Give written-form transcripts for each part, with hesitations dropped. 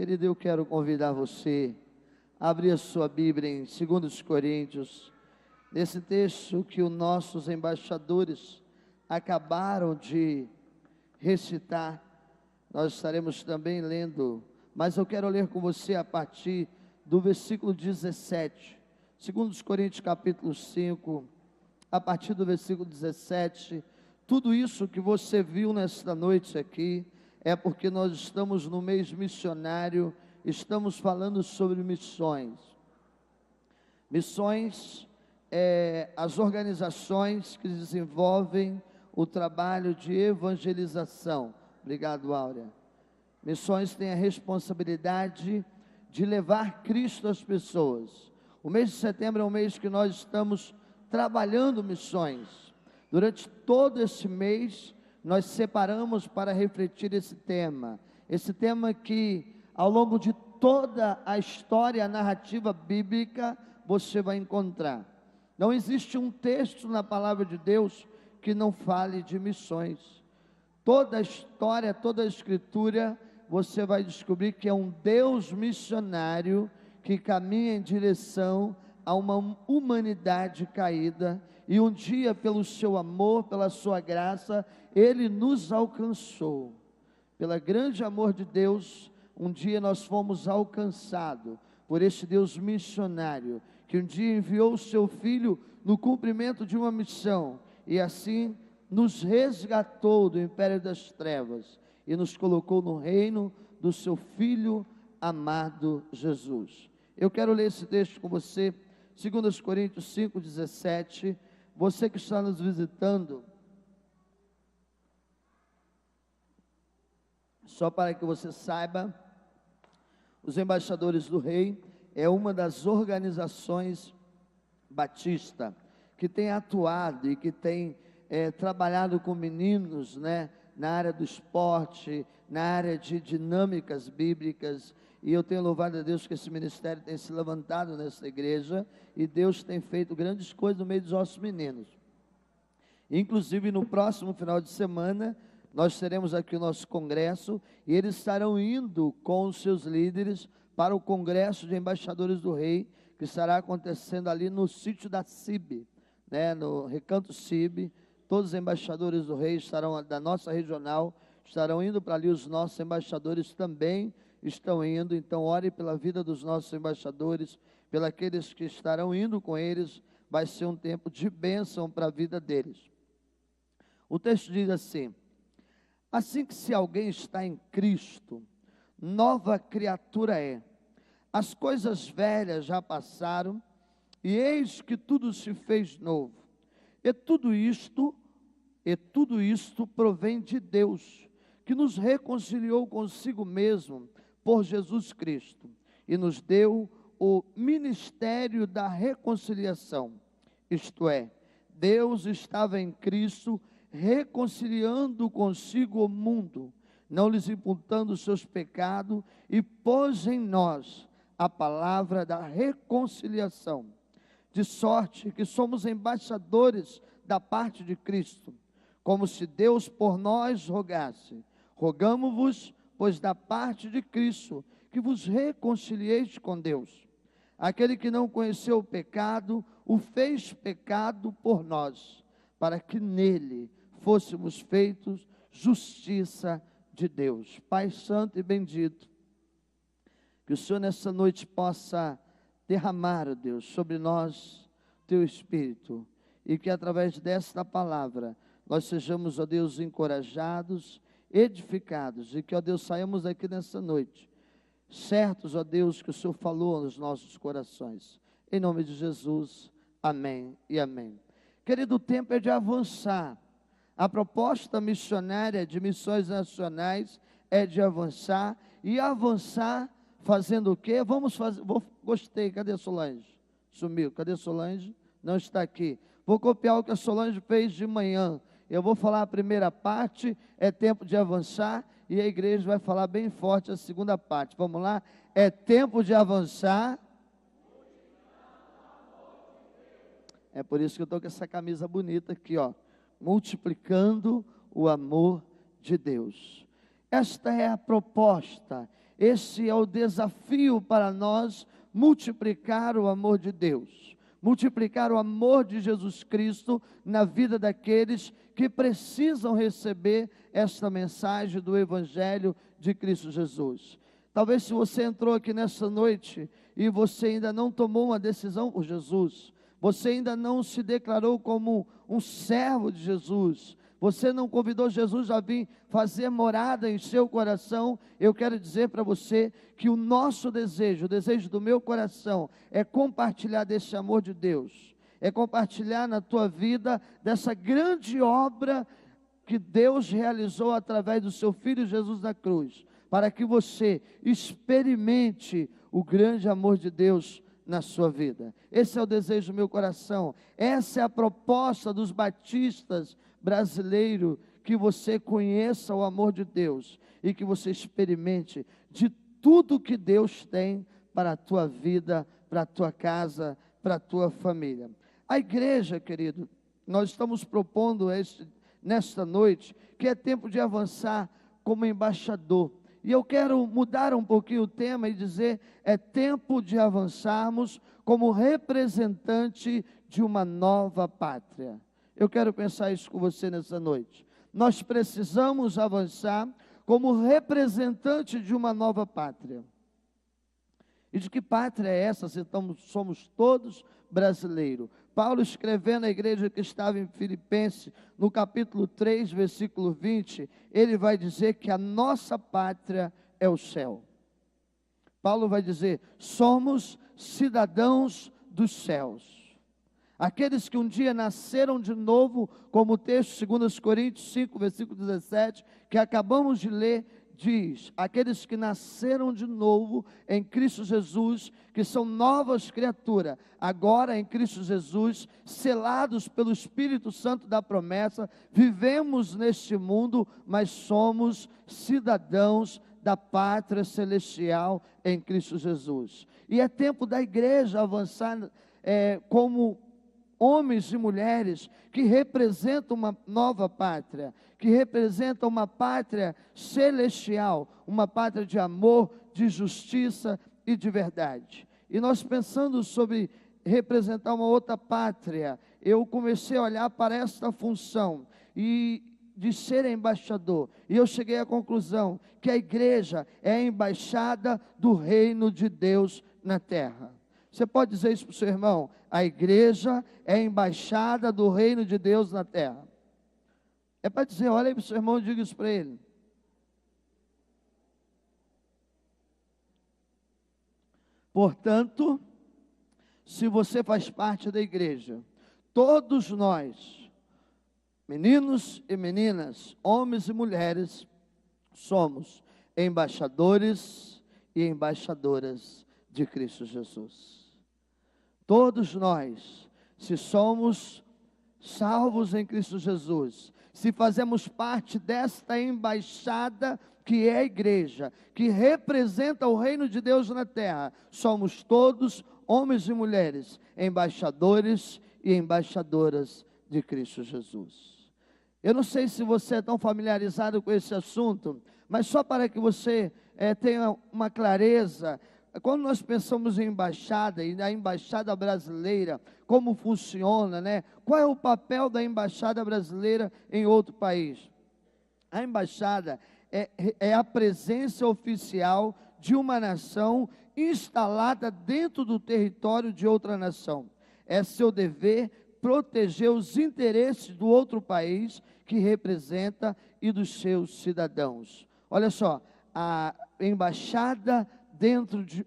Querido, eu quero convidar você a abrir a sua Bíblia em 2 Coríntios, nesse texto que os nossos embaixadores acabaram de recitar. Nós estaremos também lendo, mas eu quero ler com você a partir do versículo 17. 2 Coríntios capítulo 5, a partir do versículo 17. Tudo isso que você viu nesta noite aqui é porque nós estamos no mês missionário, estamos falando sobre missões. Missões as organizações que desenvolvem o trabalho de evangelização. Obrigado, Áurea. Missões têm a responsabilidade de levar Cristo às pessoas. O mês de setembro é um mês que nós estamos trabalhando missões. Durante todo esse mês, nós separamos para refletir esse tema que ao longo de toda a história, a narrativa bíblica, você vai encontrar. Não existe um texto na palavra de Deus que não fale de missões. Toda a história, toda a escritura, você vai descobrir que é um Deus missionário que caminha em direção a uma humanidade caída, e um dia, pelo seu amor, pela sua graça, Ele nos alcançou. Pelo grande amor de Deus, um dia nós fomos alcançados por este Deus missionário, que um dia enviou o seu Filho no cumprimento de uma missão, e assim nos resgatou do império das trevas, e nos colocou no reino do seu Filho amado Jesus. Eu quero ler esse texto com você, 2 Coríntios 5, 17, você que está nos visitando, só para que você saiba, os Embaixadores do Rei é uma das organizações batista que tem atuado e que tem trabalhado com meninos, na área do esporte, na área de dinâmicas bíblicas, e eu tenho louvado a Deus que esse ministério tem se levantado nessa igreja, e Deus tem feito grandes coisas no meio dos nossos meninos. Inclusive no próximo final de semana, nós teremos aqui o nosso congresso, e eles estarão indo com os seus líderes para o congresso de embaixadores do rei, que estará acontecendo ali no sítio da CIB, no Recanto CIB. Todos os embaixadores do rei estarão, da nossa regional, estarão indo para ali, os nossos embaixadores também estão indo. Então ore pela vida dos nossos embaixadores, pelos que estarão indo com eles, vai ser um tempo de bênção para a vida deles. O texto diz assim: assim que se alguém está em Cristo, nova criatura é. As coisas velhas já passaram, e eis que tudo se fez novo. E tudo isto provém de Deus, que nos reconciliou consigo mesmo por Jesus Cristo, e nos deu o ministério da reconciliação. Isto é, Deus estava em Cristo reconciliando consigo o mundo, não lhes imputando os seus pecados, e pôs em nós a palavra da reconciliação, de sorte que somos embaixadores da parte de Cristo, como se Deus por nós rogasse. Rogamo-vos, pois da parte de Cristo, que vos reconcilieis com Deus. Aquele que não conheceu o pecado, o fez pecado por nós, para que nele fôssemos feitos justiça de Deus. Pai santo e bendito, que o Senhor nessa noite possa derramar, ó Deus, sobre nós teu Espírito, e que através desta palavra nós sejamos, ó Deus, encorajados, edificados, e que, ó Deus, saímos daqui nessa noite certos, ó Deus, que o Senhor falou nos nossos corações. Em nome de Jesus, amém e amém. Querido, o tempo é de avançar. A proposta missionária de missões nacionais é de avançar, e avançar fazendo o quê? Vamos fazer, gostei, cadê a Solange? Sumiu, cadê a Solange? Não está aqui. Vou copiar o que a Solange fez de manhã. Eu vou falar a primeira parte, é tempo de avançar, e a igreja vai falar bem forte a segunda parte. Vamos lá? É tempo de avançar. É por isso que eu estou com essa camisa bonita aqui, ó. Multiplicando o amor de Deus. Esta é a proposta. esse é o desafio para nós, multiplicar o amor de Deus, multiplicar o amor de Jesus Cristo na vida daqueles que precisam receber esta mensagem do Evangelho de Cristo Jesus. Talvez se você entrou aqui nessa noite e você ainda não tomou uma decisão por Jesus, você ainda não se declarou como um servo de Jesus, você não convidou Jesus a vir fazer morada em seu coração, eu quero dizer para você que o nosso desejo, o desejo do meu coração, é compartilhar desse amor de Deus, é compartilhar na tua vida dessa grande obra que Deus realizou através do seu Filho Jesus na cruz, para que você experimente o grande amor de Deus na sua vida. Esse é o desejo do meu coração, essa é a proposta dos batistas brasileiros, que você conheça o amor de Deus e que você experimente de tudo que Deus tem para a tua vida, para a tua casa, para a tua família. A igreja, querido, nós estamos propondo nesta noite, que é tempo de avançar como embaixador. E eu quero mudar um pouquinho o tema e dizer, é tempo de avançarmos como representante de uma nova pátria. Eu quero pensar isso com você nessa noite. Nós precisamos avançar como representante de uma nova pátria. E de que pátria é essa, se somos todos brasileiros? Paulo, escrevendo à igreja que estava em Filipenses, no capítulo 3, versículo 20, ele vai dizer que a nossa pátria é o céu. Paulo vai dizer, somos cidadãos dos céus. Aqueles que um dia nasceram de novo, como o texto 2 Coríntios 5, versículo 17, que acabamos de ler, diz, aqueles que nasceram de novo em Cristo Jesus, que são novas criaturas, agora em Cristo Jesus, selados pelo Espírito Santo da promessa, vivemos neste mundo, mas somos cidadãos da pátria celestial em Cristo Jesus. E é tempo da igreja avançar como homens e mulheres que representam uma nova pátria, que representam uma pátria celestial, uma pátria de amor, de justiça e de verdade. E nós pensando sobre representar uma outra pátria, eu comecei a olhar para esta função e de ser embaixador, e eu cheguei à conclusão que a igreja é a embaixada do reino de Deus na terra. Você pode dizer isso para o seu irmão? A igreja é a embaixada do reino de Deus na terra. É para dizer, olha aí para o seu irmão e diga isso para ele. Portanto, se você faz parte da igreja, todos nós, meninos e meninas, homens e mulheres, somos embaixadores e embaixadoras de Cristo Jesus. Todos nós, se somos salvos em Cristo Jesus, se fazemos parte desta embaixada que é a igreja, que representa o reino de Deus na terra, somos todos, homens e mulheres, embaixadores e embaixadoras de Cristo Jesus. Eu não sei se você é tão familiarizado com esse assunto, mas só para que você tenha uma clareza. Quando nós pensamos em embaixada, e na embaixada brasileira, como funciona, né? Qual é o papel da embaixada brasileira em outro país? A embaixada é a presença oficial de uma nação instalada dentro do território de outra nação. É seu dever proteger os interesses do outro país que representa e dos seus cidadãos. Olha só, a embaixada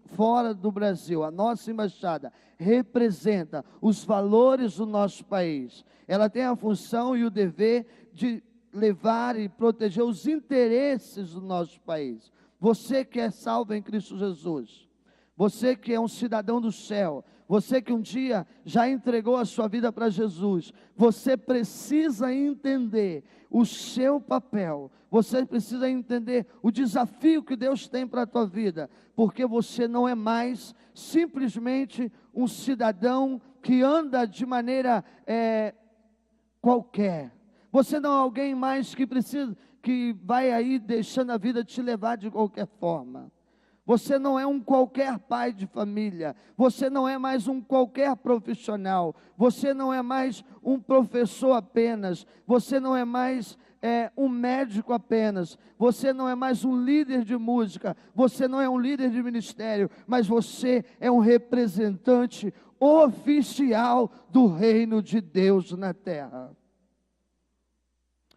fora do Brasil, a nossa embaixada representa os valores do nosso país. Ela tem a função e o dever de levar e proteger os interesses do nosso país. Você que é salvo em Cristo Jesus, você que é um cidadão do céu, você que um dia já entregou a sua vida para Jesus, você precisa entender o seu papel, você precisa entender o desafio que Deus tem para a tua vida, porque você não é mais simplesmente um cidadão que anda de maneira qualquer. Você não é alguém mais que vai aí deixando a vida te levar de qualquer forma. Você não é um qualquer pai de família, você não é mais um qualquer profissional, você não é mais um professor apenas, você não é mais um médico apenas, você não é mais um líder de música, você não é um líder de ministério, mas você é um representante oficial do reino de Deus na terra.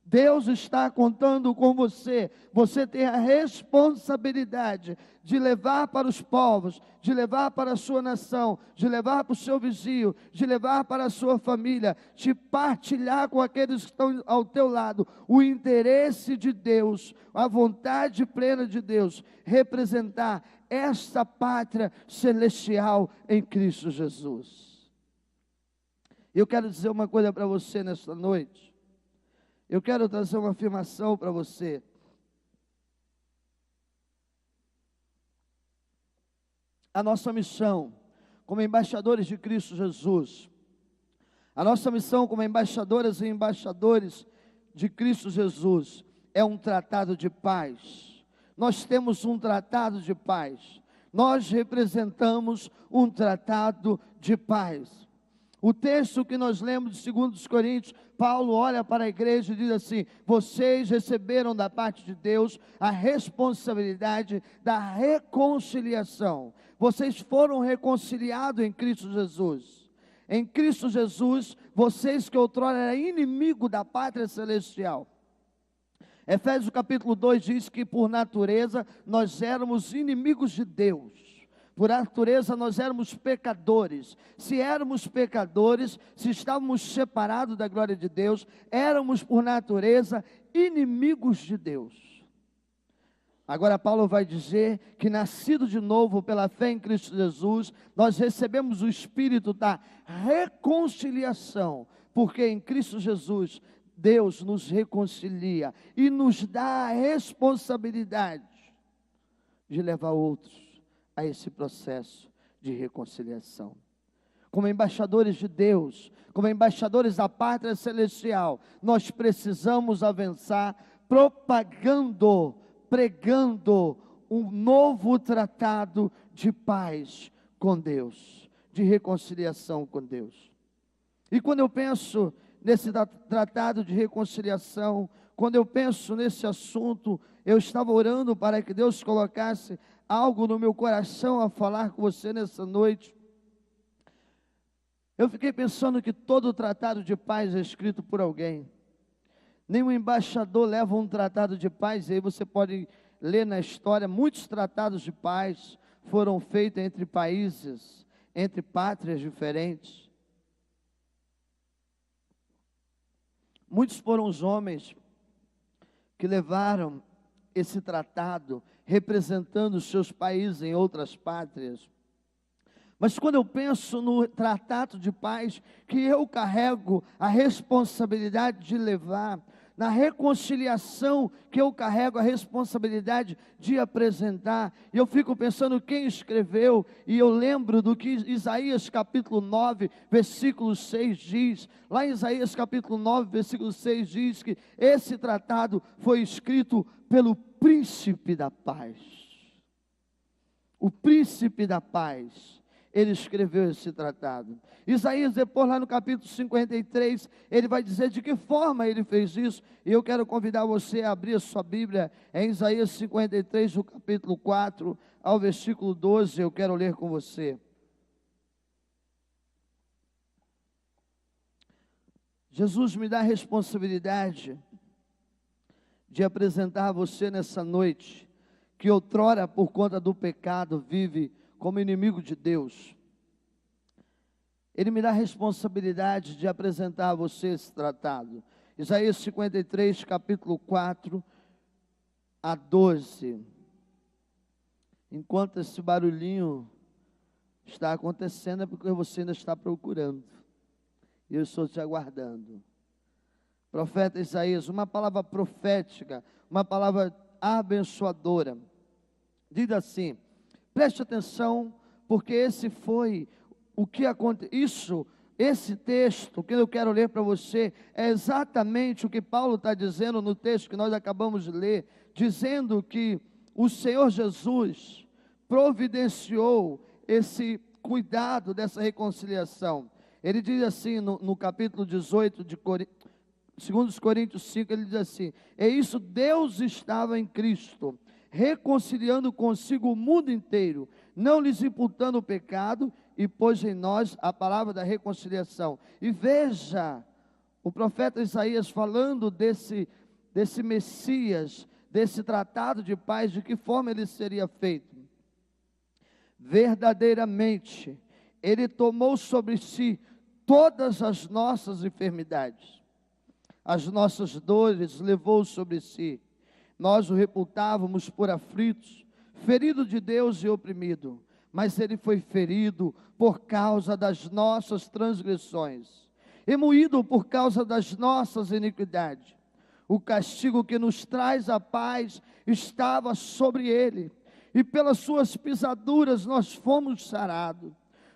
Deus está contando com você. Você tem a responsabilidade de levar para os povos, de levar para a sua nação, de levar para o seu vizinho, de levar para a sua família, de partilhar com aqueles que estão ao teu lado o interesse de Deus, a vontade plena de Deus, representar esta pátria celestial em Cristo Jesus. Eu quero dizer uma coisa para você nesta noite. Eu quero trazer uma afirmação para você. A nossa missão como embaixadores de Cristo Jesus, a nossa missão como embaixadoras e embaixadores de Cristo Jesus é um tratado de paz. Nós temos um tratado de paz. Nós representamos um tratado de paz. O texto que nós lemos de 2 Coríntios, Paulo olha para a igreja e diz assim: vocês receberam da parte de Deus a responsabilidade da reconciliação. Vocês foram reconciliados em Cristo Jesus. Em Cristo Jesus, vocês que outrora eram inimigo da pátria celestial. Efésios capítulo 2 diz que por natureza nós éramos inimigos de Deus. Por natureza nós éramos pecadores. Se éramos pecadores, se estávamos separados da glória de Deus, éramos por natureza inimigos de Deus. Agora Paulo vai dizer que nascido de novo pela fé em Cristo Jesus, nós recebemos o Espírito da reconciliação, porque em Cristo Jesus Deus nos reconcilia e nos dá a responsabilidade de levar outros a esse processo de reconciliação. Como embaixadores de Deus, como embaixadores da pátria celestial, nós precisamos avançar propagando, pregando um novo tratado de paz com Deus, de reconciliação com Deus. E quando eu penso nesse tratado de reconciliação, quando eu penso nesse assunto, eu estava orando para que Deus colocasse algo no meu coração a falar com você nessa noite. Eu fiquei pensando que todo tratado de paz é escrito por alguém. Nenhum embaixador leva um tratado de paz, e aí você pode ler na história, muitos tratados de paz foram feitos entre países, entre pátrias diferentes. Muitos foram os homens que levaram esse tratado, representando os seus países em outras pátrias. Mas quando eu penso no tratado de paz, que eu carrego a responsabilidade de levar, na reconciliação que eu carrego a responsabilidade de apresentar, e eu fico pensando quem escreveu, e eu lembro do que Isaías capítulo 9, versículo 6 diz. Lá em Isaías capítulo 9, versículo 6 diz que esse tratado foi escrito pelo príncipe da paz. O príncipe da paz, ele escreveu esse tratado. Isaías, depois lá no capítulo 53, ele vai dizer de que forma ele fez isso. E eu quero convidar você a abrir a sua Bíblia em Isaías 53, do capítulo 4 ao versículo 12, eu quero ler com você. Jesus me dá a responsabilidade de apresentar a você nessa noite, que outrora por conta do pecado vive como inimigo de Deus. Ele me dá a responsabilidade de apresentar a você esse tratado. Isaías 53, capítulo 4 a 12. Enquanto esse barulhinho está acontecendo, é porque você ainda está procurando. E eu estou te aguardando. Profeta Isaías, uma palavra profética, uma palavra abençoadora. Diz assim: preste atenção, porque esse foi o que aconteceu. Esse texto que eu quero ler para você é exatamente o que Paulo está dizendo no texto que nós acabamos de ler, dizendo que o Senhor Jesus providenciou esse cuidado dessa reconciliação. Ele diz assim no capítulo 18 de 2 Coríntios 5, ele diz assim: é isso, Deus estava em Cristo, reconciliando consigo o mundo inteiro, não lhes imputando o pecado, e pôs em nós a palavra da reconciliação. E veja, o profeta Isaías falando desse Messias, desse tratado de paz, de que forma ele seria feito. Verdadeiramente, ele tomou sobre si todas as nossas enfermidades, as nossas dores levou sobre si. Nós o reputávamos por aflitos, ferido de Deus e oprimido, mas ele foi ferido por causa das nossas transgressões, e moído por causa das nossas iniquidades. O castigo que nos traz a paz estava sobre ele, e pelas suas pisaduras nós fomos sarados.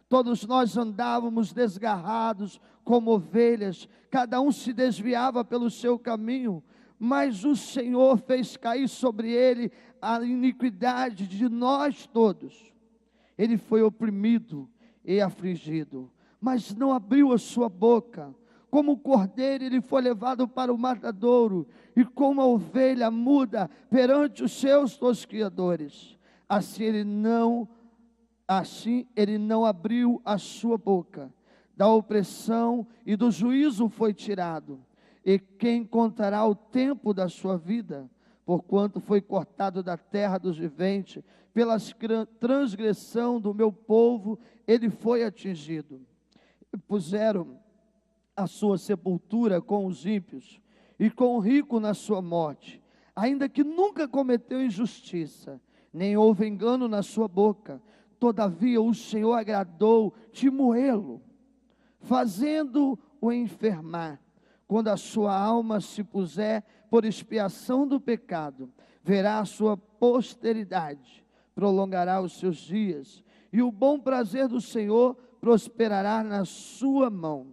Todos nós andávamos desgarrados como ovelhas, cada um se desviava pelo seu caminho, mas o Senhor fez cair sobre ele a iniquidade de nós todos. Ele foi oprimido e afligido, mas não abriu a sua boca. Como o cordeiro ele foi levado para o matadouro, e como a ovelha muda perante os seus tosquiadores, assim ele não abriu a sua boca. Da opressão e do juízo foi tirado. E quem contará o tempo da sua vida? Porquanto foi cortado da terra dos viventes, pela transgressão do meu povo ele foi atingido. Puseram a sua sepultura com os ímpios, e com o rico na sua morte, ainda que nunca cometeu injustiça, nem houve engano na sua boca. Todavia o Senhor agradou de moê-lo, fazendo-o enfermar. Quando a sua alma se puser por expiação do pecado, verá a sua posteridade, prolongará os seus dias, e o bom prazer do Senhor prosperará na sua mão.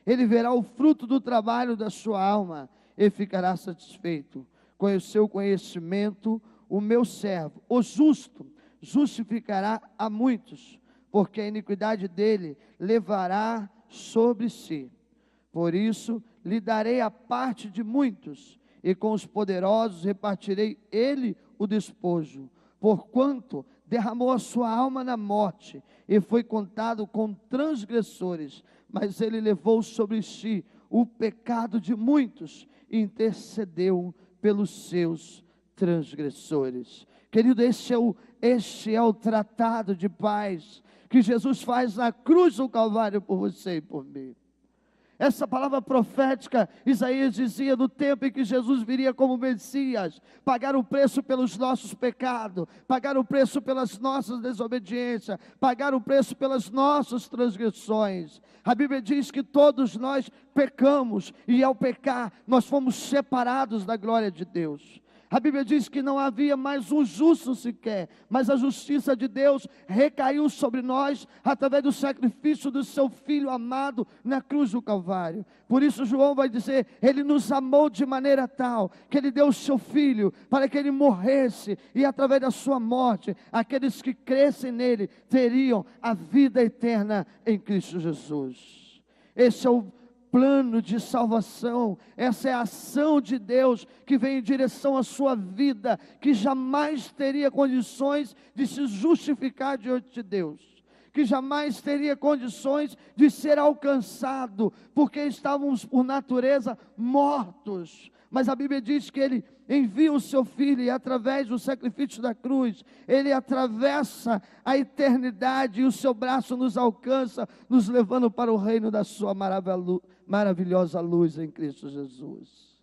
Ele verá o fruto do trabalho da sua alma e ficará satisfeito. Com o seu conhecimento, o meu servo, o justo, justificará a muitos, porque a iniquidade dele levará sobre si. Por isso lhe darei a parte de muitos, e com os poderosos repartirei ele o despojo, porquanto derramou a sua alma na morte, e foi contado com transgressores, mas ele levou sobre si o pecado de muitos, e intercedeu pelos seus transgressores. Querido, este é o tratado de paz que Jesus faz na cruz do Calvário por você e por mim. Essa palavra profética, Isaías dizia no tempo em que Jesus viria como Messias, pagar o preço pelos nossos pecados, pagar o preço pelas nossas desobediências, pagar o preço pelas nossas transgressões. A Bíblia diz que todos nós pecamos, e ao pecar nós fomos separados da glória de Deus. A Bíblia diz que não havia mais um justo sequer, mas a justiça de Deus recaiu sobre nós através do sacrifício do seu Filho amado na cruz do Calvário. Por isso João vai dizer, ele nos amou de maneira tal, que ele deu o seu Filho para que ele morresse, e através da sua morte, aqueles que crescem nele teriam a vida eterna em Cristo Jesus. Esse é o plano de salvação, essa é a ação de Deus que vem em direção à sua vida, que jamais teria condições de se justificar diante de Deus, que jamais teria condições de ser alcançado, porque estávamos por natureza mortos. Mas a Bíblia diz que ele envia o seu Filho, e através do sacrifício da cruz, ele atravessa a eternidade, e o seu braço nos alcança, nos levando para o reino da sua maravilhosa luz em Cristo Jesus.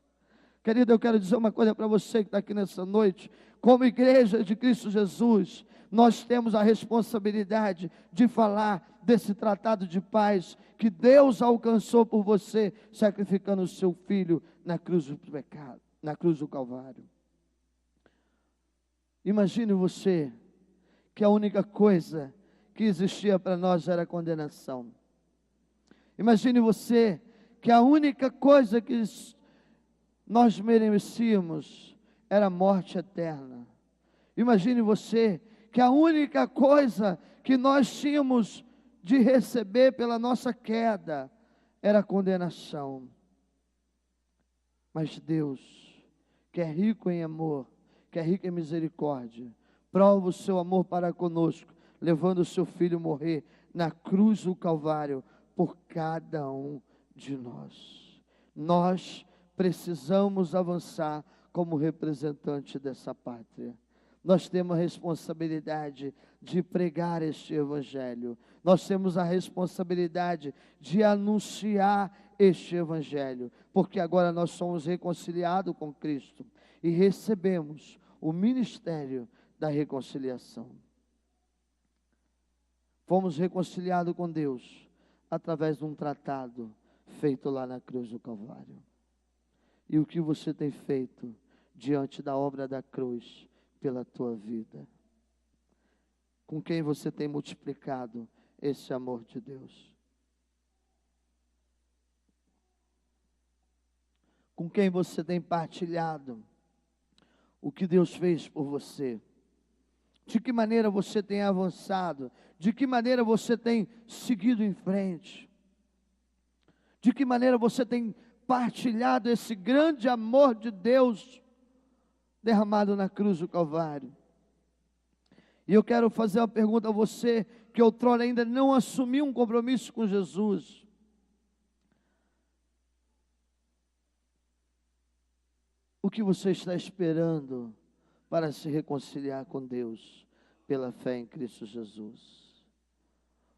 Querido, eu quero dizer uma coisa para você que está aqui nessa noite. Como igreja de Cristo Jesus, nós temos a responsabilidade de falar desse tratado de paz que Deus alcançou por você, sacrificando o seu Filho na cruz do pecado, na cruz do Calvário. Imagine você que a única coisa que existia para nós era condenação. Imagine você que a única coisa que nós merecíamos era morte eterna. Imagine você que a única coisa que nós tínhamos de receber pela nossa queda era a condenação. Mas Deus, que é rico em amor, que é rico em misericórdia, prova o seu amor para conosco, levando o seu Filho morrer na cruz do Calvário por cada um de nós. Nós precisamos avançar como representante dessa pátria. Nós temos a responsabilidade de pregar este Evangelho. Nós temos a responsabilidade de anunciar este Evangelho, porque agora nós somos reconciliados com Cristo e recebemos o ministério da reconciliação. Fomos reconciliados com Deus através de um tratado feito lá na cruz do Calvário. E o que você tem feito diante da obra da cruz pela tua vida? Com quem você tem multiplicado esse amor de Deus? Com quem você tem partilhado o que Deus fez por você? De que maneira você tem avançado? De que maneira você tem seguido em frente? De que maneira você tem partilhado esse grande amor de Deus derramado na cruz do Calvário? E eu quero fazer uma pergunta a você que outrora ainda não assumiu um compromisso com Jesus. O que você está esperando para se reconciliar com Deus pela fé em Cristo Jesus?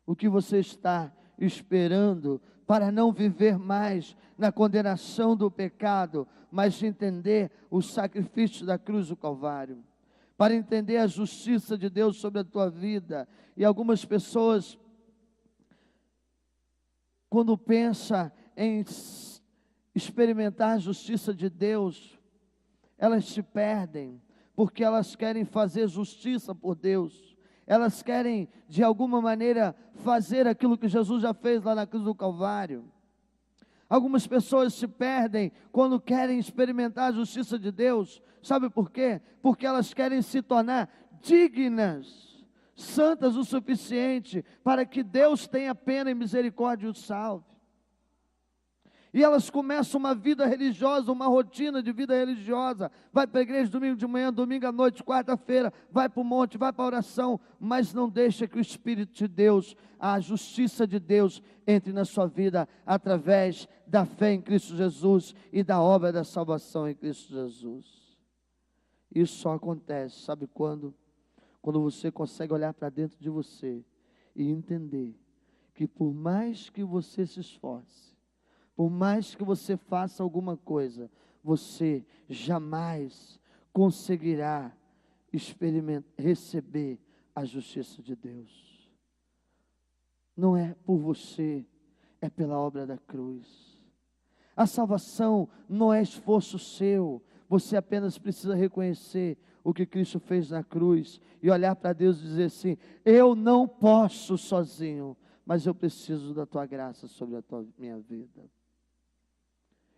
O que você está esperando para não viver mais na condenação do pecado, mas entender o sacrifício da cruz do Calvário? Para entender a justiça de Deus sobre a tua vida. E algumas pessoas, quando pensam em experimentar a justiça de Deus, elas se perdem, porque elas querem fazer justiça por Deus. Elas querem, de alguma maneira, fazer aquilo que Jesus já fez lá na cruz do Calvário. Algumas pessoas se perdem quando querem experimentar a justiça de Deus. Sabe por quê? Porque elas querem se tornar dignas, santas o suficiente para que Deus tenha pena e misericórdia e o salve. E elas começam uma vida religiosa, uma rotina de vida religiosa. Vai para a igreja domingo de manhã, domingo à noite, quarta-feira, vai para o monte, vai para a oração, mas não deixa que o Espírito de Deus, a justiça de Deus, entre na sua vida através da fé em Cristo Jesus e da obra da salvação em Cristo Jesus. Isso só acontece, sabe quando? Quando você consegue olhar para dentro de você e entender que por mais que você se esforce, por mais que você faça alguma coisa, você jamais conseguirá receber a justiça de Deus. Não é por você, é pela obra da cruz. A salvação não é esforço seu, você apenas precisa reconhecer o que Cristo fez na cruz e olhar para Deus e dizer assim: eu não posso sozinho, mas eu preciso da tua graça sobre a minha vida.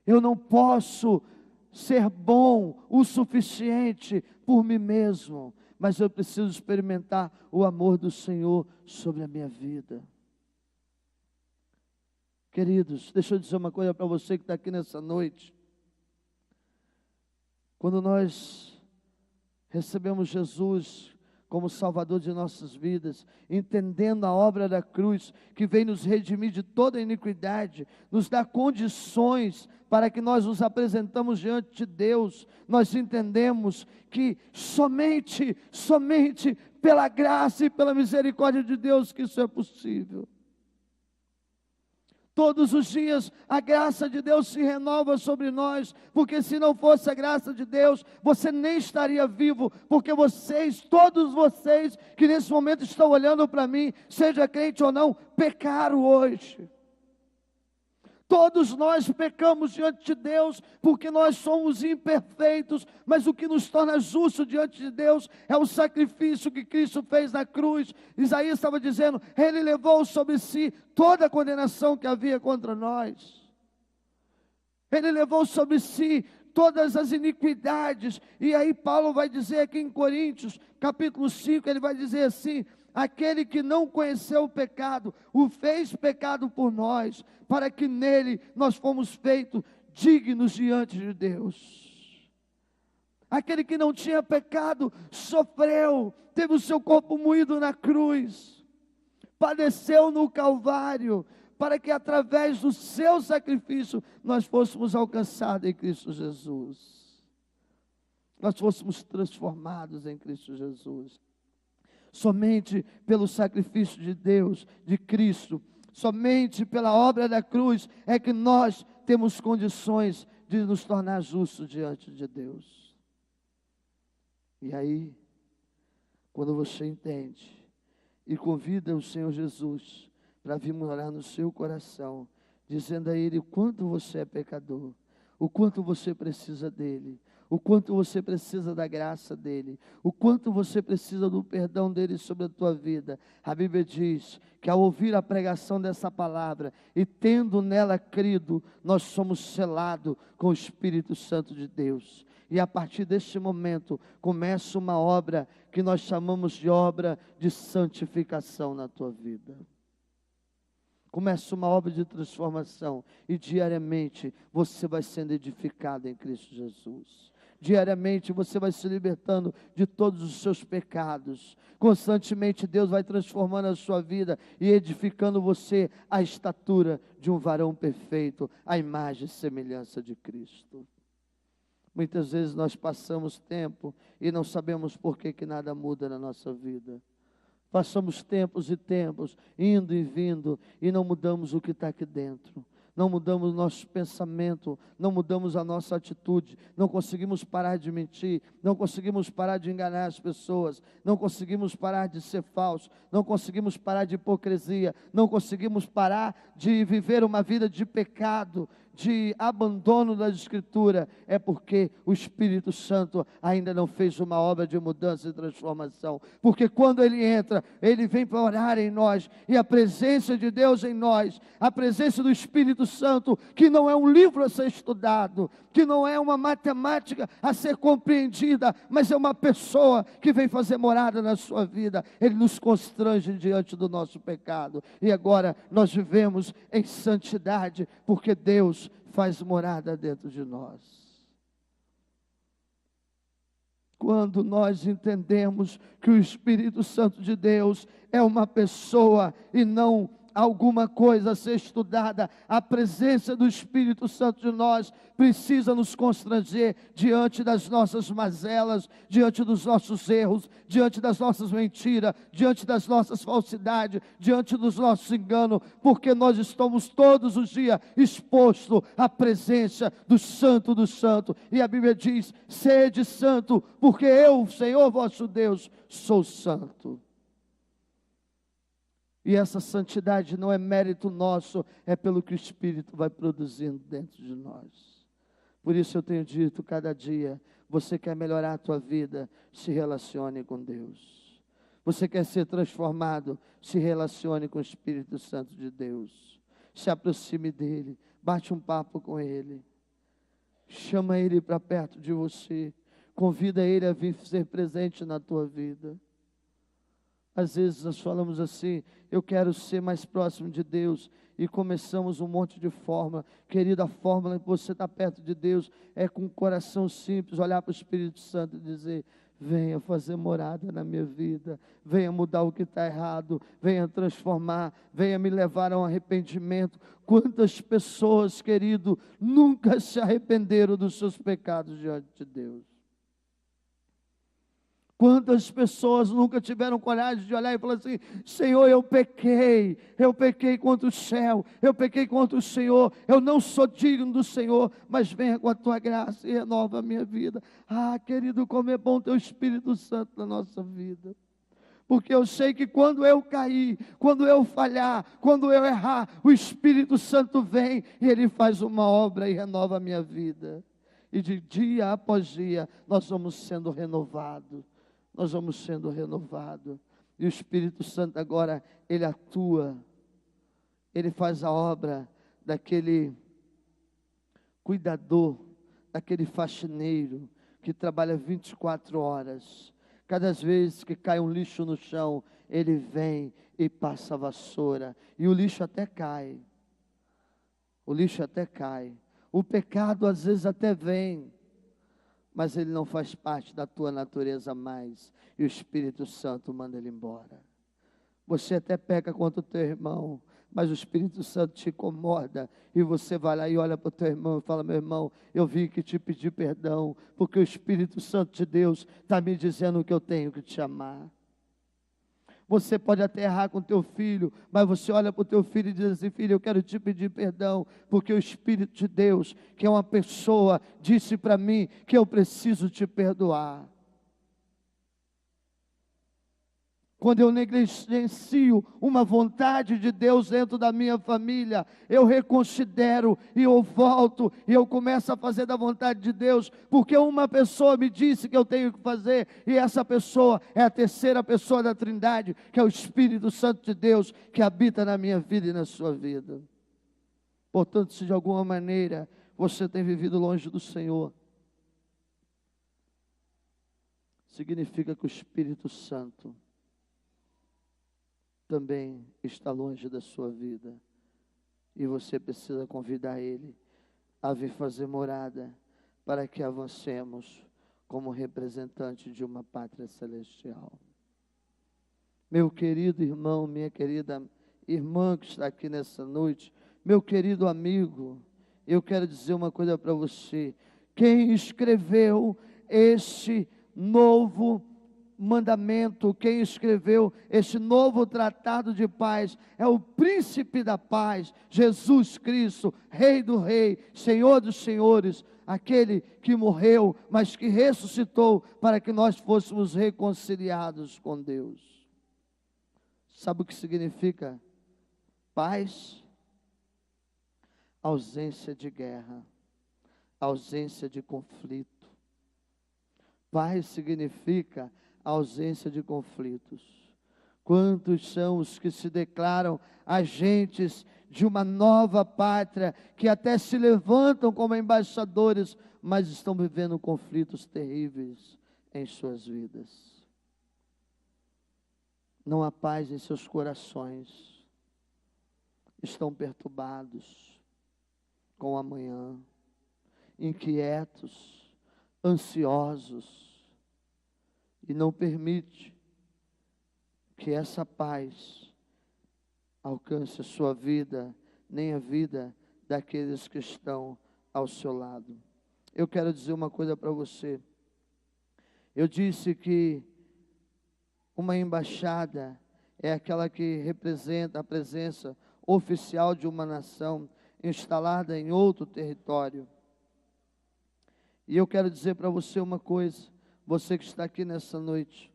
Eu não posso ser bom o suficiente por mim mesmo, mas eu preciso experimentar o amor do Senhor sobre a minha vida. Queridos, deixa eu dizer uma coisa para você que está aqui nessa noite. Quando nós recebemos Jesus como Salvador de nossas vidas, entendendo a obra da cruz, que vem nos redimir de toda a iniquidade, nos dá condições para que nós nos apresentamos diante de Deus, nós entendemos que somente pela graça e pela misericórdia de Deus que isso é possível. Todos os dias a graça de Deus se renova sobre nós, porque se não fosse a graça de Deus, você nem estaria vivo, porque todos vocês que nesse momento estão olhando para mim, seja crente ou não, pecaram hoje. Todos nós pecamos diante de Deus, porque nós somos imperfeitos, mas o que nos torna justo diante de Deus é o sacrifício que Cristo fez na cruz. Isaías estava dizendo, Ele levou sobre si toda a condenação que havia contra nós. Ele levou sobre si todas as iniquidades. E aí Paulo vai dizer aqui em Coríntios, capítulo 5, ele vai dizer assim: aquele que não conheceu o pecado, o fez pecado por nós, para que nele nós fomos feitos dignos diante de Deus. Aquele que não tinha pecado, sofreu, teve o seu corpo moído na cruz, padeceu no Calvário, para que através do seu sacrifício, nós fôssemos alcançados em Cristo Jesus. Nós fôssemos transformados em Cristo Jesus. Somente pelo sacrifício de Deus, de Cristo, somente pela obra da cruz, é que nós temos condições de nos tornar justos diante de Deus. E aí, quando você entende e convida o Senhor Jesus para vir morar no seu coração, dizendo a Ele o quanto você é pecador, o quanto você precisa dEle, o quanto você precisa da graça dEle, o quanto você precisa do perdão dEle sobre a tua vida. A Bíblia diz que ao ouvir a pregação dessa palavra e tendo nela crido, nós somos selados com o Espírito Santo de Deus. E a partir deste momento, começa uma obra que nós chamamos de obra de santificação na tua vida. Começa uma obra de transformação e diariamente você vai sendo edificado em Cristo Jesus. Diariamente você vai se libertando de todos os seus pecados. Constantemente Deus vai transformando a sua vida e edificando você à estatura de um varão perfeito, à imagem e semelhança de Cristo. Muitas vezes nós passamos tempo e não sabemos por que nada muda na nossa vida. Passamos tempos e tempos, indo e vindo, e não mudamos o que está aqui dentro. Não mudamos o nosso pensamento, não mudamos a nossa atitude, não conseguimos parar de mentir, não conseguimos parar de enganar as pessoas, não conseguimos parar de ser falso, não conseguimos parar de hipocrisia, não conseguimos parar de viver uma vida de pecado, de abandono da Escritura. É porque o Espírito Santo ainda não fez uma obra de mudança e transformação. Porque quando Ele entra, Ele vem para orar em nós, e a presença de Deus em nós, a presença do Espírito Santo, que não é um livro a ser estudado, que não é uma matemática a ser compreendida, mas é uma pessoa que vem fazer morada na sua vida. Ele nos constrange diante do nosso pecado, e agora nós vivemos em santidade, porque Deus faz morada dentro de nós. Quando nós entendemos que o Espírito Santo de Deus é uma pessoa e não alguma coisa a ser estudada, a presença do Espírito Santo de nós precisa nos constranger diante das nossas mazelas, diante dos nossos erros, diante das nossas mentiras, diante das nossas falsidades, diante dos nossos enganos, porque nós estamos todos os dias expostos à presença do Santo dos Santos, e a Bíblia diz: sede santo, porque eu, Senhor vosso Deus, sou santo. E essa santidade não é mérito nosso, é pelo que o Espírito vai produzindo dentro de nós. Por isso eu tenho dito cada dia: você quer melhorar a tua vida, se relacione com Deus. Você quer ser transformado, se relacione com o Espírito Santo de Deus. Se aproxime dEle, bate um papo com Ele. Chama Ele para perto de você. Convida Ele a vir ser presente na tua vida. Às vezes nós falamos assim: eu quero ser mais próximo de Deus, e começamos um monte de fórmula. Querida, a fórmula que você está perto de Deus é com o coração simples, olhar para o Espírito Santo e dizer: venha fazer morada na minha vida, venha mudar o que está errado, venha transformar, venha me levar a um arrependimento. Quantas pessoas, querido, nunca se arrependeram dos seus pecados diante de Deus? Quantas pessoas nunca tiveram coragem de olhar e falar assim: Senhor, eu pequei contra o céu, eu pequei contra o Senhor, eu não sou digno do Senhor, mas venha com a tua graça e renova a minha vida. Ah, querido, como é bom ter o Espírito Santo na nossa vida. Porque eu sei que quando eu cair, quando eu falhar, quando eu errar, o Espírito Santo vem e Ele faz uma obra e renova a minha vida. E de dia após dia, nós vamos sendo renovados. Nós vamos sendo renovados. E o Espírito Santo agora, Ele atua. Ele faz a obra daquele cuidador aquele faxineiro que trabalha 24 horas. Cada vez que cai um lixo no chão, ele vem e passa a vassoura. E o lixo até cai. O lixo até cai. O pecado às vezes até vem, mas ele não faz parte da tua natureza mais. E o Espírito Santo manda ele embora. Você até peca contra o teu irmão, mas o Espírito Santo te incomoda, e você vai lá e olha para o teu irmão e fala: meu irmão, eu vim aqui te pedir perdão, porque o Espírito Santo de Deus está me dizendo que eu tenho que te amar. Você pode até errar com o teu filho, mas você olha para o teu filho e diz assim: filho, eu quero te pedir perdão, porque o Espírito de Deus, que é uma pessoa, disse para mim que eu preciso te perdoar. Quando eu negligencio uma vontade de Deus dentro da minha família, eu reconsidero e eu volto e eu começo a fazer da vontade de Deus, porque uma pessoa me disse que eu tenho que fazer, e essa pessoa é a terceira pessoa da Trindade, que é o Espírito Santo de Deus, que habita na minha vida e na sua vida. Portanto, se de alguma maneira você tem vivido longe do Senhor, significa que o Espírito Santo também está longe da sua vida, e você precisa convidar Ele a vir fazer morada, para que avancemos como representante de uma pátria celestial. Meu querido irmão, minha querida irmã que está aqui nessa noite, meu querido amigo, eu quero dizer uma coisa para você: quem escreveu este novo mandamento, quem escreveu este novo tratado de paz, é o príncipe da paz, Jesus Cristo, Rei do Rei, Senhor dos Senhores, aquele que morreu, mas que ressuscitou para que nós fôssemos reconciliados com Deus. Sabe o que significa paz? Ausência de guerra, ausência de conflito. Paz significa ausência de conflitos. Quantos são os que se declaram agentes de uma nova pátria, que até se levantam como embaixadores, mas estão vivendo conflitos terríveis em suas vidas. Não há paz em seus corações, estão perturbados com o amanhã, inquietos, ansiosos, e não permite que essa paz alcance a sua vida, nem a vida daqueles que estão ao seu lado. Eu quero dizer uma coisa para você. Eu disse que uma embaixada é aquela que representa a presença oficial de uma nação instalada em outro território. E eu quero dizer para você uma coisa, você que está aqui nessa noite.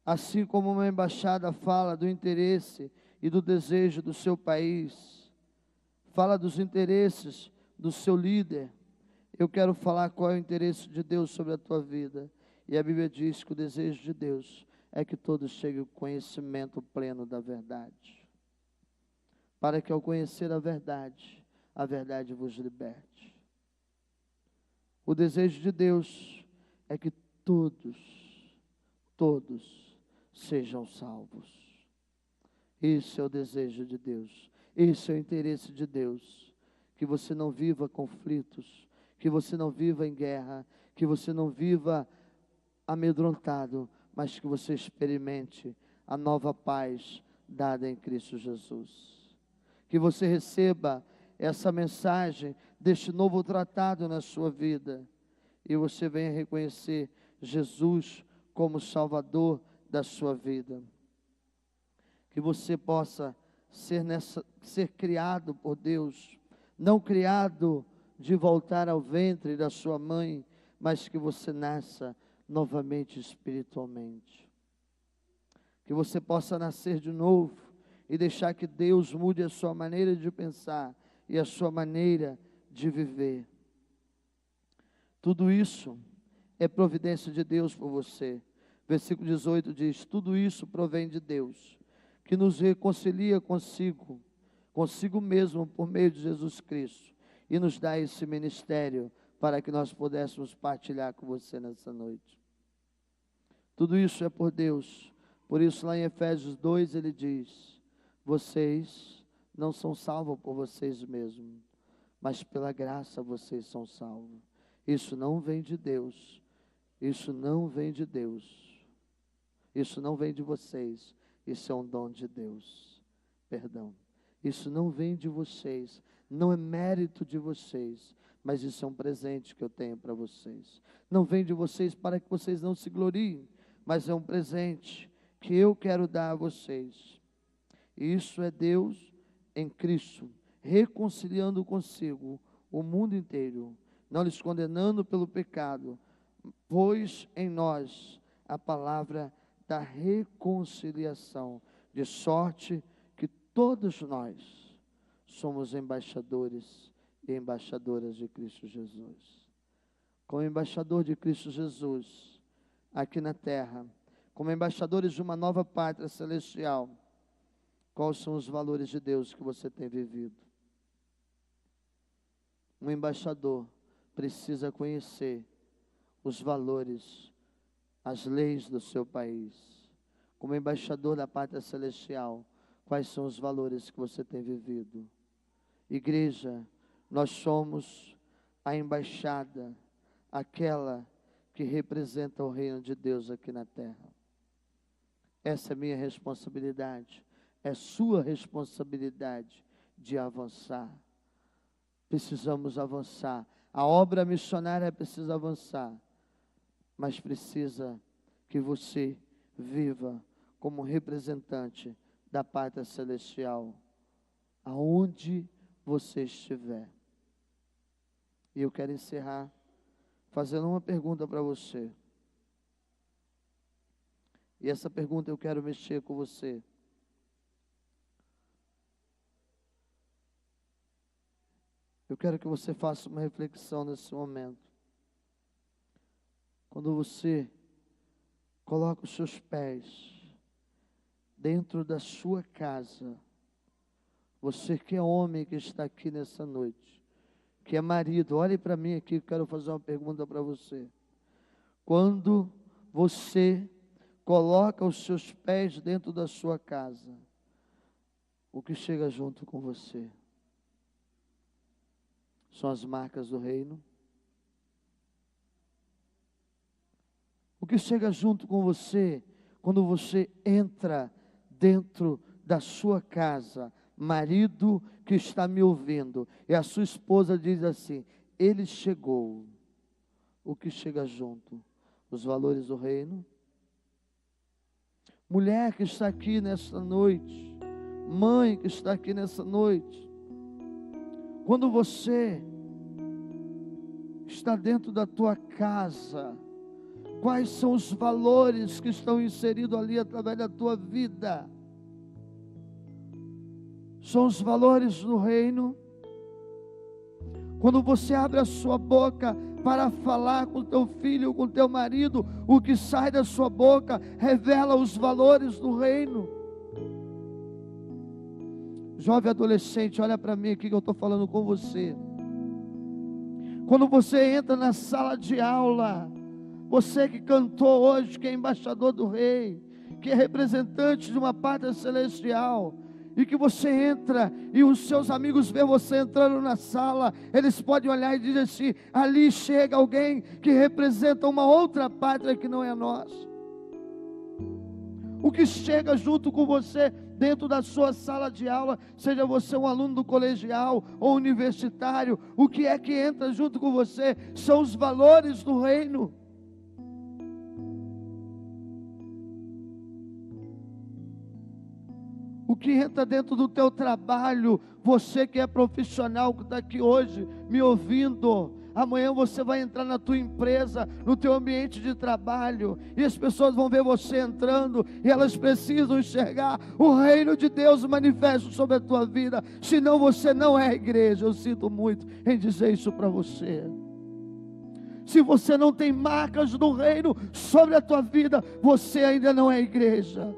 Assim como uma embaixada fala do interesse e do desejo do seu país, fala dos interesses do seu líder, eu quero falar qual é o interesse de Deus sobre a tua vida. E a Bíblia diz que o desejo de Deus é que todos cheguem ao conhecimento pleno da verdade, para que ao conhecer a verdade vos liberte. O desejo de Deus é que todos sejam salvos. Esse é o desejo de Deus, esse é o interesse de Deus, que você não viva conflitos, que você não viva em guerra, que você não viva amedrontado, mas que você experimente a nova paz dada em Cristo Jesus. Que você receba essa mensagem deste novo tratado na sua vida, e você venha reconhecer Jesus como Salvador da sua vida. Que você possa ser criado por Deus, não criado de voltar ao ventre da sua mãe, mas que você nasça novamente espiritualmente. Que você possa nascer de novo e deixar que Deus mude a sua maneira de pensar e a sua maneira de viver. Tudo isso é providência de Deus por você. Versículo 18 diz: tudo isso provém de Deus, que nos reconcilia consigo mesmo por meio de Jesus Cristo, e nos dá esse ministério para que nós pudéssemos partilhar com você nessa noite. Tudo isso é por Deus. Por isso lá em Efésios 2 ele diz: vocês não são salvos por vocês mesmos, mas pela graça vocês são salvos. Isso não vem de Deus. Isso não vem de Deus. Isso não vem de vocês. Isso é um dom de Deus. Perdão. Isso não vem de vocês. Não é mérito de vocês. Mas isso é um presente que eu tenho para vocês. Não vem de vocês para que vocês não se gloriem. Mas é um presente que eu quero dar a vocês. E isso é Deus em Cristo, reconciliando consigo o mundo inteiro, não lhes condenando pelo pecado, pois em nós a palavra da reconciliação, de sorte que todos nós somos embaixadores e embaixadoras de Cristo Jesus. Como embaixador de Cristo Jesus, aqui na terra, como embaixadores de uma nova pátria celestial, quais são os valores de Deus que você tem vivido? Um embaixador precisa conhecer os valores, as leis do seu país. Como embaixador da pátria celestial, quais são os valores que você tem vivido? Igreja, nós somos a embaixada, aquela que representa o reino de Deus aqui na terra. Essa é minha responsabilidade. É sua responsabilidade de avançar. Precisamos avançar. A obra missionária precisa avançar. Mas precisa que você viva como representante da pátria celestial, aonde você estiver. E eu quero encerrar fazendo uma pergunta para você. E essa pergunta eu quero mexer com você. Eu quero que você faça uma reflexão nesse momento. Quando você coloca os seus pés dentro da sua casa, você que é homem que está aqui nessa noite, que é marido, olhe para mim aqui, eu quero fazer uma pergunta para você. Quando você coloca os seus pés dentro da sua casa, o que chega junto com você? São as marcas do reino. O que chega junto com você, quando você entra dentro da sua casa, marido que está me ouvindo, e a sua esposa diz assim: ele chegou. O que chega junto? Os valores do reino. Mulher que está aqui nessa noite, mãe que está aqui nessa noite, quando você está dentro da tua casa, quais são os valores que estão inseridos ali através da tua vida? São os valores do reino. Quando você abre a sua boca para falar com teu filho, com teu marido, o que sai da sua boca revela os valores do reino. Jovem adolescente, olha para mim aqui que eu estou falando com você. Quando você entra na sala de aula, você que cantou hoje, que é embaixador do rei, que é representante de uma pátria celestial, e que você entra e os seus amigos veem você entrando na sala, eles podem olhar e dizer assim: ali chega alguém que representa uma outra pátria que não é a nossa. O que chega junto com você dentro da sua sala de aula, seja você um aluno do colegial ou universitário, o que é que entra junto com você? São os valores do reino. O que entra dentro do teu trabalho, você que é profissional, que está aqui hoje me ouvindo, amanhã você vai entrar na tua empresa, no teu ambiente de trabalho, e as pessoas vão ver você entrando, e elas precisam enxergar o reino de Deus manifesto sobre a tua vida, senão você não é igreja. Eu sinto muito em dizer isso para você. Se você não tem marcas do reino sobre a tua vida, você ainda não é igreja.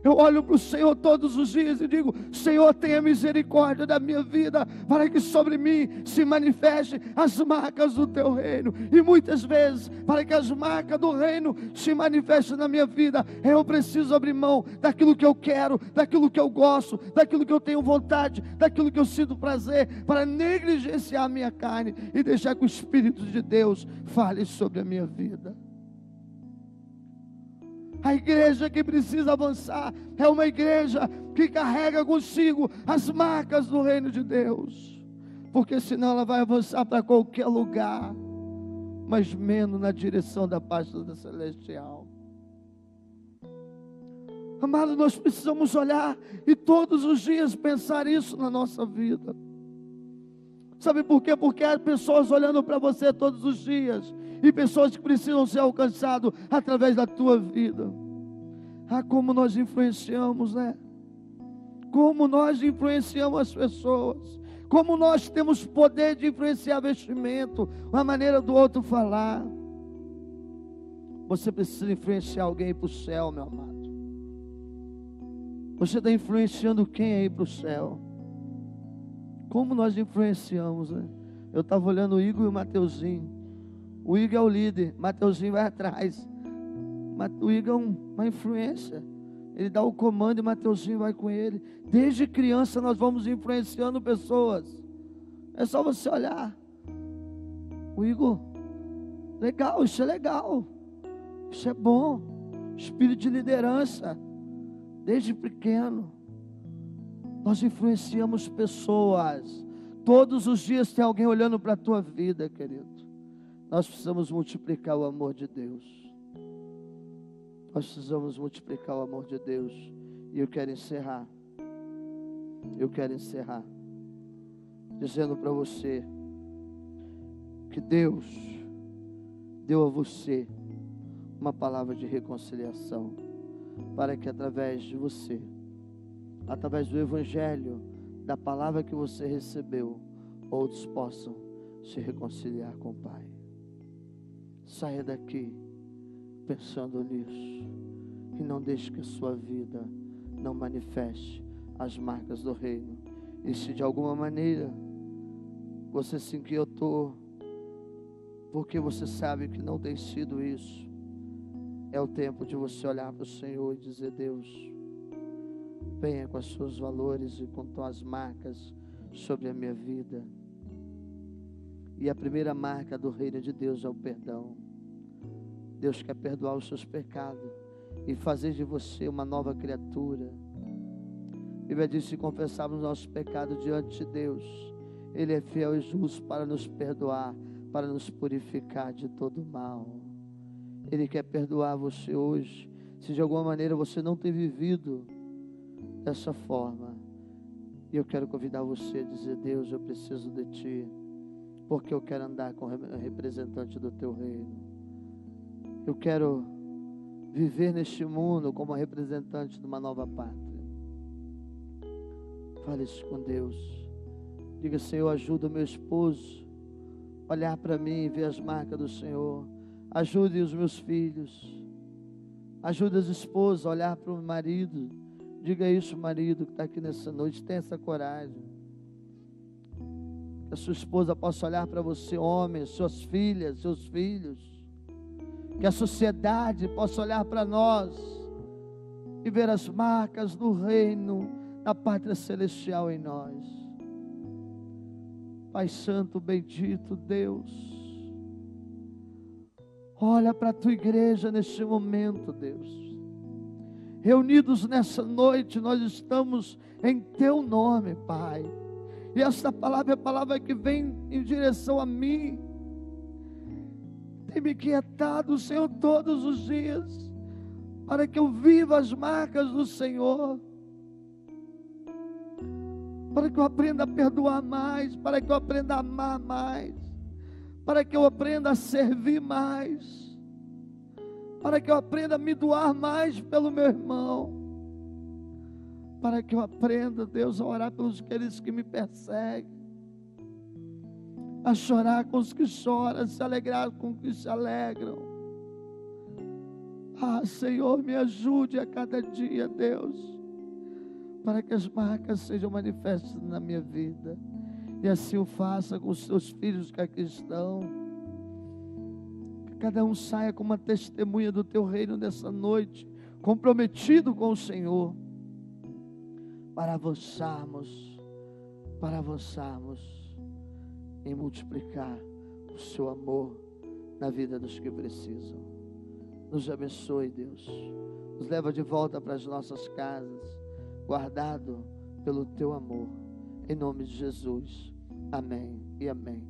Eu olho para o Senhor todos os dias e digo: Senhor, tenha misericórdia da minha vida, para que sobre mim se manifestem as marcas do teu reino. E muitas vezes, para que as marcas do reino se manifestem na minha vida, eu preciso abrir mão daquilo que eu quero, daquilo que eu gosto, daquilo que eu tenho vontade, daquilo que eu sinto prazer, para negligenciar a minha carne e deixar que o Espírito de Deus fale sobre a minha vida. A igreja que precisa avançar é uma igreja que carrega consigo as marcas do reino de Deus, porque senão ela vai avançar para qualquer lugar, mas menos na direção da pátria celestial. Amado, nós precisamos olhar e todos os dias pensar isso na nossa vida. Sabe por quê? Porque há pessoas olhando para você todos os dias, e pessoas que precisam ser alcançadas através da tua vida. Ah, como nós influenciamos, né? Como nós influenciamos as pessoas. Como nós temos poder de influenciar vestimento, a maneira do outro falar. Você precisa influenciar alguém para o céu, meu amado. Você está influenciando quem aí para o céu? Como nós influenciamos, né? Eu estava olhando o Igor e o Mateuzinho. O Igor é o líder, Mateuzinho vai atrás. O Igor é uma influência. Ele dá o comando e o Mateuzinho vai com ele. Desde criança nós vamos influenciando pessoas. É só você olhar. O Igor, legal, isso é legal. Isso é bom. Espírito de liderança. Desde pequeno. Nós influenciamos pessoas. Todos os dias tem alguém olhando para a tua vida, querido. Nós precisamos multiplicar o amor de Deus. Nós precisamos multiplicar o amor de Deus. E eu quero encerrar. Dizendo para você que Deus deu a você uma palavra de reconciliação, para que através de você, através do Evangelho, da palavra que você recebeu, outros possam se reconciliar com o Pai. Saia daqui pensando nisso e não deixe que a sua vida não manifeste as marcas do reino. E se de alguma maneira você se inquietou, porque você sabe que não tem sido isso, é o tempo de você olhar para o Senhor e dizer: Deus, venha com os seus valores e com tuas marcas sobre a minha vida. E a primeira marca do reino de Deus é o perdão. Deus quer perdoar os seus pecados e fazer de você uma nova criatura. A Bíblia diz: se confessarmos nossos pecados diante de Deus, Ele é fiel e justo para nos perdoar, para nos purificar de todo mal. Ele quer perdoar você hoje. Se de alguma maneira você não tem vivido dessa forma, e eu quero convidar você a dizer: Deus, eu preciso de Ti, porque eu quero andar com o representante do Teu reino. Eu quero viver neste mundo como representante de uma nova pátria. Fale isso com Deus. Diga: Senhor, ajuda o meu esposo a olhar para mim e ver as marcas do Senhor. Ajude os meus filhos. Ajude as esposas a olhar para o marido. Diga isso, marido que está aqui nessa noite. Tenha essa coragem. Que a sua esposa possa olhar para você, homem, suas filhas, seus filhos. Que a sociedade possa olhar para nós e ver as marcas do reino da pátria celestial em nós. Pai Santo, bendito Deus, olha para a tua igreja neste momento, Deus. Reunidos nessa noite, nós estamos em teu nome, Pai. E esta palavra é a palavra que vem em direção a mim. Tem me quietado, Senhor, todos os dias, para que eu viva as marcas do Senhor, para que eu aprenda a perdoar mais, para que eu aprenda a amar mais, para que eu aprenda a servir mais, para que eu aprenda a me doar mais pelo meu irmão, para que eu aprenda, Deus, a orar pelos aqueles que me perseguem, a chorar com os que choram, a se alegrar com os que se alegram, Senhor, me ajude a cada dia, Deus, para que as marcas sejam manifestas na minha vida. E assim o faça com os seus filhos que aqui estão. Que cada um saia com uma testemunha do teu reino nessa noite, comprometido com o Senhor, para avançarmos em multiplicar o seu amor na vida dos que precisam. Nos abençoe, Deus. Nos leva de volta para as nossas casas, guardado pelo teu amor. Em nome de Jesus. Amém e amém.